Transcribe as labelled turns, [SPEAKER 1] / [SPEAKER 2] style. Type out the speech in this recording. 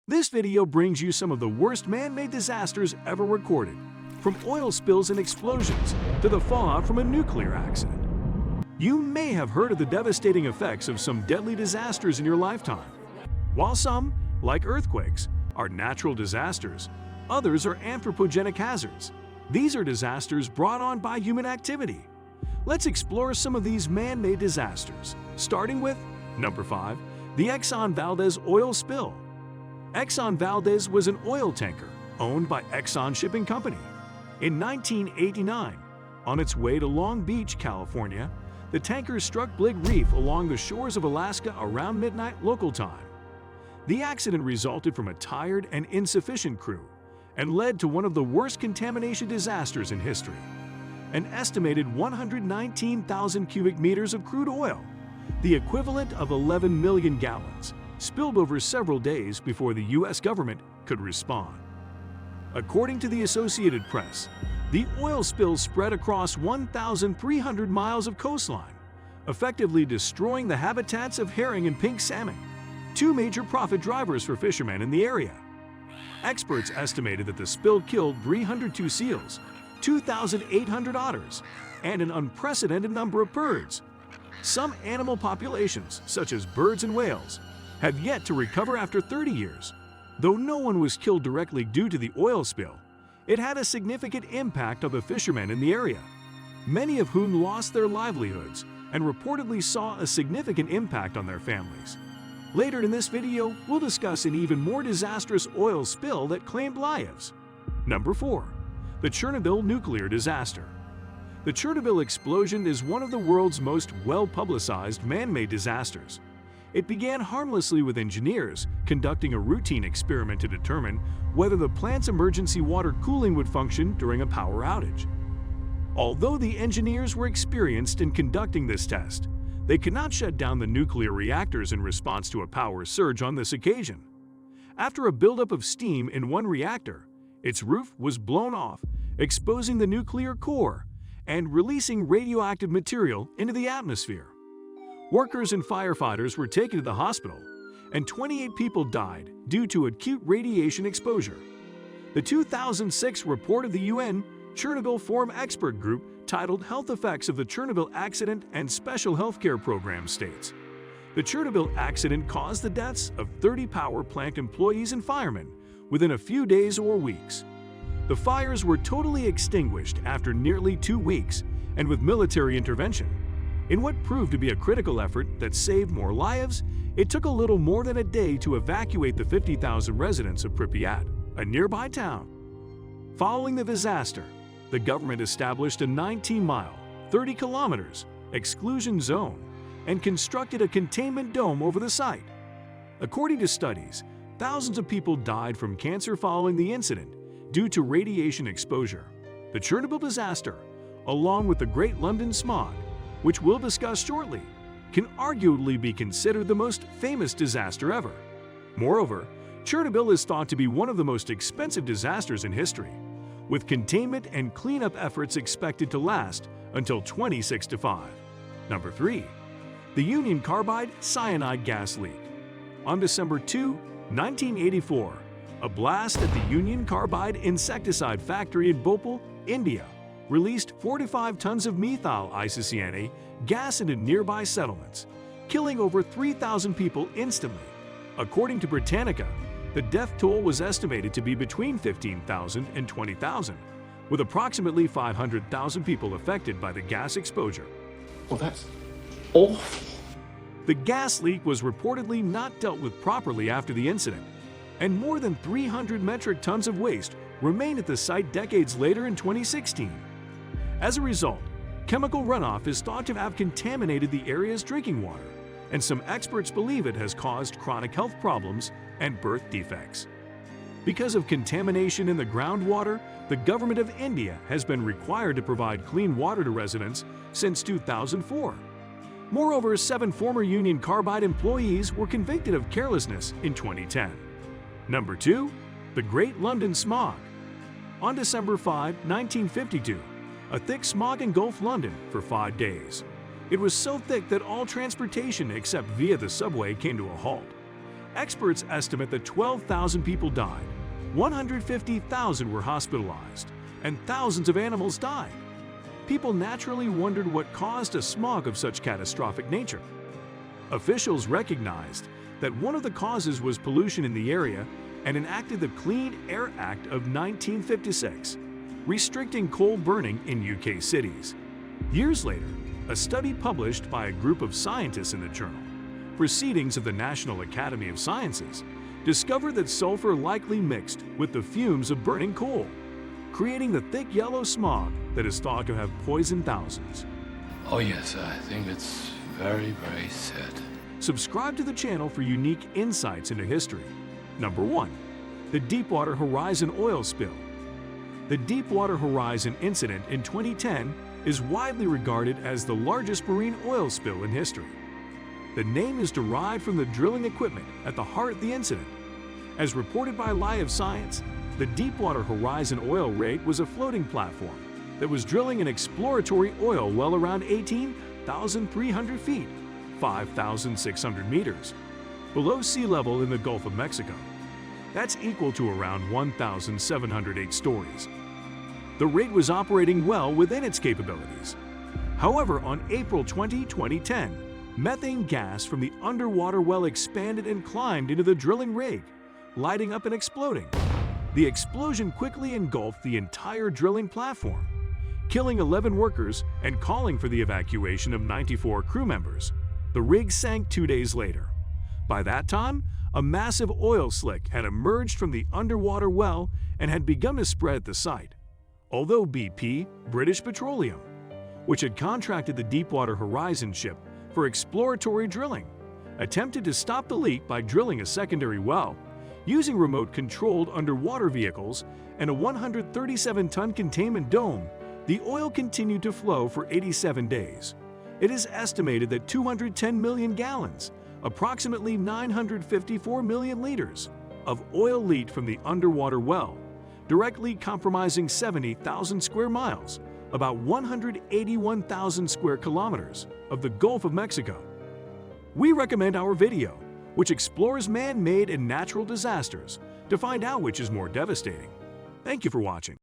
[SPEAKER 1] This video brings you some of the worst man-made disasters ever recorded, from oil spills and explosions to the fallout from a nuclear accident. You may have heard of the devastating effects of some deadly disasters in your lifetime. While some, like earthquakes, are natural disasters, others are anthropogenic hazards. These are disasters brought on by human activity. Let's explore some of these man-made disasters, starting with number 5, the Exxon Valdez oil spill. Exxon Valdez was an oil tanker owned by Exxon Shipping Company. In 1989, on its way to Long Beach, California, the tanker struck Big Reef along the shores of Alaska around midnight local time. The accident resulted from a tired and insufficient crew and led to one of the worst contamination disasters in history. An estimated 119,000 cubic meters of crude oil, the equivalent of 11 million gallons, spilled over several days before the U.S. government could respond. According to the Associated Press, the oil spill spread across 1,300 miles of coastline, effectively destroying the habitats of herring and pink salmon, two major profit drivers for fishermen in the area. Experts estimated that the spill killed 302 seals, 2,800 otters, and an unprecedented number of birds. Some animal populations, such as birds and whales, have yet to recover after 30 years. Though no one was killed directly due to the oil spill, it had a significant impact on the fishermen in the area, many of whom lost their livelihoods and reportedly saw a significant impact on their families. Later in this video, we'll discuss an even more disastrous oil spill that claimed lives. Number 4. The Chernobyl nuclear disaster. The Chernobyl explosion is one of the world's most well-publicized man-made disasters. It began harmlessly with engineers conducting a routine experiment to determine whether the plant's emergency water cooling would function during a power outage. Although the engineers were experienced in conducting this test, they could not shut down the nuclear reactors in response to a power surge on this occasion. After a buildup of steam in one reactor, its roof was blown off, exposing the nuclear core and releasing radioactive material into the atmosphere. Workers and firefighters were taken to the hospital, and 28 people died due to acute radiation exposure. The 2006 report of the UN Chernobyl Forum Expert Group titled Health Effects of the Chernobyl Accident and Special Healthcare Program states, the Chernobyl accident caused the deaths of 30 power plant employees and firemen within a few days or weeks. The fires were totally extinguished after nearly 2 weeks and with military intervention. In what proved to be a critical effort that saved more lives, it took a little more than a day to evacuate the 50,000 residents of Pripyat, a nearby town. Following the disaster, the government established a 19-mile, 30 kilometers exclusion zone and constructed a containment dome over the site. According to studies, thousands of people died from cancer following the incident due to radiation exposure. The Chernobyl disaster, along with the Great London Smog, which we'll discuss shortly, can arguably be considered the most famous disaster ever. Moreover, Chernobyl is thought to be one of the most expensive disasters in history, with containment and cleanup efforts expected to last until 2065. Number 3. The Union Carbide cyanide gas leak. On December 2, 1984, a blast at the Union Carbide insecticide factory in Bhopal, India, released 45 tons of methyl isocyanate gas into nearby settlements, killing over 3,000 people instantly. According to Britannica, the death toll was estimated to be between 15,000 and 20,000, with approximately 500,000 people affected by the gas exposure.
[SPEAKER 2] Well, that's awful.
[SPEAKER 1] The gas leak was reportedly not dealt with properly after the incident, and more than 300 metric tons of waste remained at the site decades later in 2016. As a result, chemical runoff is thought to have contaminated the area's drinking water, and some experts believe it has caused chronic health problems and birth defects. Because of contamination in the groundwater, the government of India has been required to provide clean water to residents since 2004. Moreover, 7 former Union Carbide employees were convicted of carelessness in 2010. Number 2. The Great London Smog. On December 5, 1952, a thick smog engulfed London for 5 days. It was so thick that all transportation except via the subway came to a halt. Experts estimate that 12,000 people died, 150,000 were hospitalized, and thousands of animals died. People naturally wondered what caused a smog of such catastrophic nature. Officials recognized that one of the causes was pollution in the area and enacted the Clean Air Act of 1956, restricting coal burning in UK cities. Years later, a study published by a group of scientists in the journal Proceedings of the National Academy of Sciences discovered that sulfur likely mixed with the fumes of burning coal, creating the thick yellow smog that is thought to have poisoned thousands.
[SPEAKER 3] Oh yes, I think it's very, very sad.
[SPEAKER 1] Subscribe to the channel for unique insights into history. Number 1. The Deepwater Horizon oil spill. The Deepwater Horizon incident in 2010 is widely regarded as the largest marine oil spill in history. The name is derived from the drilling equipment at the heart of the incident. As reported by Live Science, the Deepwater Horizon oil rig was a floating platform that was drilling an exploratory oil well around 18,300 feet, 5,600 meters, below sea level in the Gulf of Mexico. That's equal to around 1,708 stories. The rig was operating well within its capabilities. However, on April 20, 2010, methane gas from the underwater well expanded and climbed into the drilling rig, lighting up and exploding. The explosion quickly engulfed the entire drilling platform, killing 11 workers and calling for the evacuation of 94 crew members. The rig sank 2 days later. By that time, a massive oil slick had emerged from the underwater well and had begun to spread at the site. Although BP, British Petroleum, which had contracted the Deepwater Horizon ship for exploratory drilling, attempted to stop the leak by drilling a secondary well, using remote-controlled underwater vehicles and a 137-ton containment dome, the oil continued to flow for 87 days. It is estimated that 210 million gallons, approximately 954 million liters, of oil leaked from the underwater well, directly compromising 70,000 square miles, about 181,000 square kilometers, of the Gulf of Mexico. We recommend our video, which explores man-made and natural disasters, to find out which is more devastating. Thank you for watching.